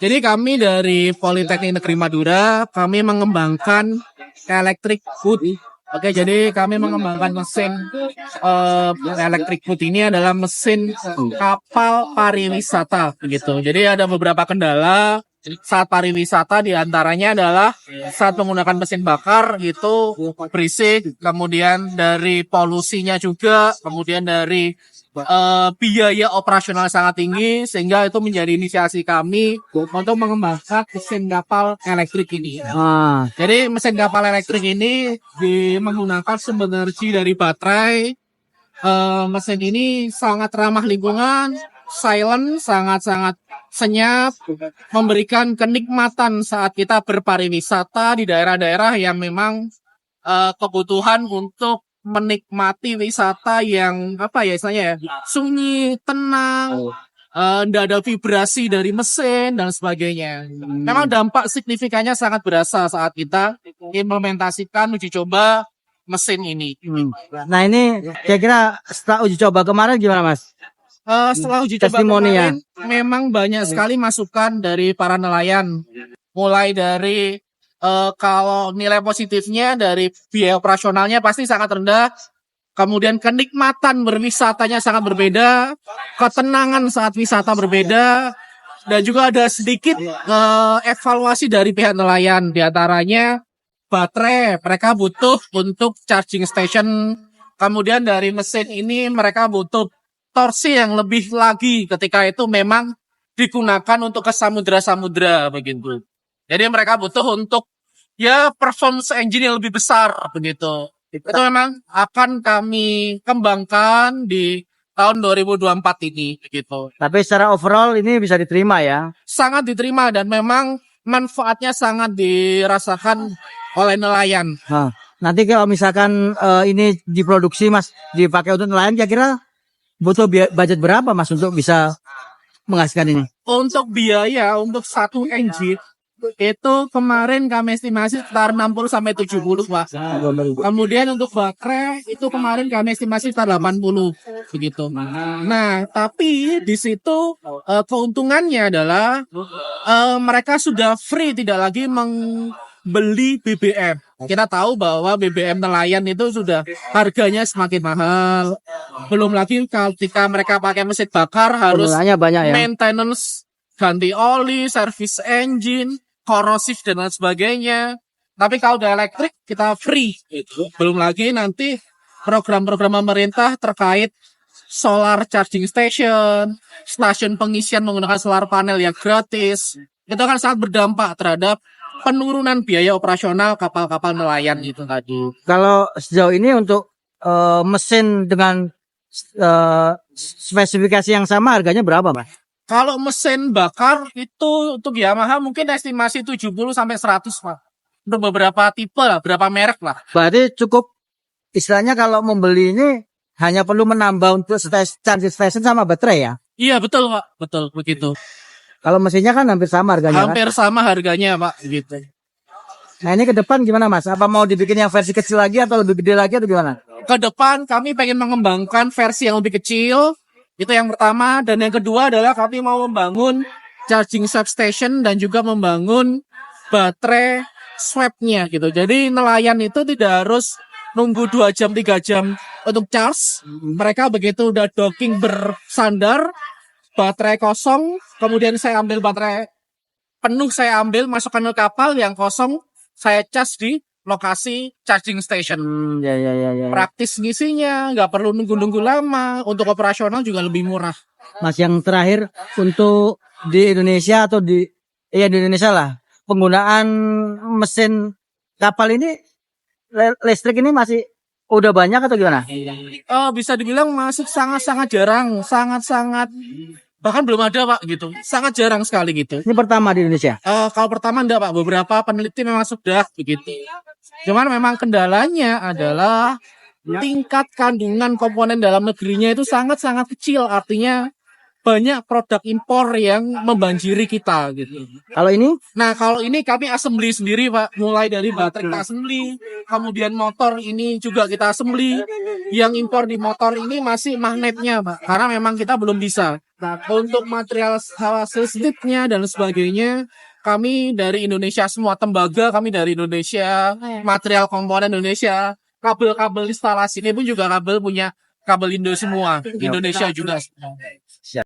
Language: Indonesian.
Jadi kami dari Politeknik Negeri Madura, kami mengembangkan electric boat. Oke, jadi kami mengembangkan mesin electric boat ini adalah mesin kapal pariwisata begitu. Jadi ada beberapa kendala saat pariwisata, diantaranya adalah saat menggunakan mesin bakar gitu berisik, kemudian dari polusinya juga, kemudian dari biaya operasional sangat tinggi, sehingga itu menjadi inisiasi kami untuk mengembangkan mesin kapal elektrik ini. Jadi mesin kapal elektrik ini menggunakan sumber energi dari baterai. Mesin ini sangat ramah lingkungan, silent, sangat-sangat senyap, memberikan kenikmatan saat kita berpariwisata di daerah-daerah yang memang kebutuhan untuk menikmati wisata yang istilahnya sunyi, tenang, tidak ada vibrasi dari mesin dan sebagainya. Memang dampak signifikannya sangat berasa saat kita implementasikan uji coba mesin ini. Nah ini kira-kira setelah uji coba kemarin gimana Mas? Setelah uji coba kemarin, memang banyak sekali masukan dari para nelayan, mulai dari kalau nilai positifnya dari biaya operasionalnya pasti sangat rendah, kemudian kenikmatan berwisatanya sangat berbeda, ketenangan saat wisata berbeda, dan juga ada sedikit evaluasi dari pihak nelayan, diantaranya baterai mereka butuh untuk charging station, kemudian dari mesin ini mereka butuh torsi yang lebih lagi ketika itu memang digunakan untuk ke samudra-samudra begitu. Jadi mereka butuh untuk performance engine yang lebih besar begitu. Itu memang akan kami kembangkan di tahun 2024 ini begitu. Tapi secara overall ini bisa diterima ya? Sangat diterima dan memang manfaatnya sangat dirasakan oleh nelayan. Nanti kalau misalkan ini diproduksi Mas, dipakai untuk nelayan, kira-kira butuh budget berapa Mas untuk bisa menghasilkan ini? Untuk biaya untuk satu engine itu kemarin kami estimasi sekitar 60-70 Pak. Kemudian untuk baterai itu kemarin kami estimasi sekitar 80 begitu. Nah, tapi di situ keuntungannya adalah mereka sudah free, tidak lagi membeli BBM. Kita tahu bahwa BBM nelayan itu sudah harganya semakin mahal. Belum lagi ketika mereka pakai mesin bakar harus banyak, maintenance, ganti oli, service engine, korosif dan lain sebagainya. Tapi kalau udah elektrik kita free gitu. Belum lagi nanti program-program pemerintah terkait solar charging station, stasiun pengisian menggunakan solar panel yang gratis. Itu kan sangat berdampak terhadap penurunan biaya operasional kapal-kapal nelayan itu tadi. Kalau sejauh ini untuk mesin dengan spesifikasi yang sama harganya berapa, Mas? Kalau mesin bakar itu untuk Yamaha mungkin estimasi 70-100 Pak. Untuk beberapa tipe lah, beberapa merek lah. Berarti cukup istilahnya kalau membeli ini hanya perlu menambah untuk charging station sama baterai ya? Iya betul Pak, betul begitu. Kalau mesinnya kan hampir sama harganya. Hampir sama harganya Pak, gitu. Nah ini ke depan gimana Mas? Apa mau dibikin yang versi kecil lagi atau lebih gede lagi atau gimana? Ke depan kami pengen mengembangkan versi yang lebih kecil. Itu yang pertama, dan yang kedua adalah kami mau membangun charging substation dan juga membangun baterai swap-nya gitu. Jadi nelayan itu tidak harus nunggu 2 jam 3 jam untuk charge. Mereka begitu udah docking bersandar, baterai kosong, kemudian saya ambil baterai penuh, saya ambil masukkan ke kapal, yang kosong saya charge di lokasi charging station. Ya. Praktis ngisinya, nggak perlu nunggu-nunggu lama. Untuk operasional juga lebih murah. Mas, yang terakhir untuk di Indonesia atau di Indonesia lah, penggunaan mesin kapal ini listrik ini masih udah banyak atau gimana? Bisa dibilang masih sangat-sangat jarang, sangat-sangat. Bahkan belum ada Pak gitu, sangat jarang sekali gitu. Ini pertama di Indonesia? Kalau pertama enggak Pak, beberapa peneliti memang sudah begitu. Cuman memang kendalanya adalah tingkat kandungan komponen dalam negerinya itu sangat-sangat kecil. Artinya banyak produk impor yang membanjiri kita gitu. Kalau ini Nah, kalau ini kami assembly sendiri, Pak. Mulai dari baterai kita assembly, kemudian motor ini juga kita assembly. Yang impor di motor ini masih magnetnya, Pak. Karena memang kita belum bisa. Nah, untuk material listriknya dan sebagainya, kami dari Indonesia semua. Tembaga kami dari Indonesia, material komponen Indonesia, kabel-kabel instalasi ini pun juga kabel punya kabel Indo semua. Indonesia juga.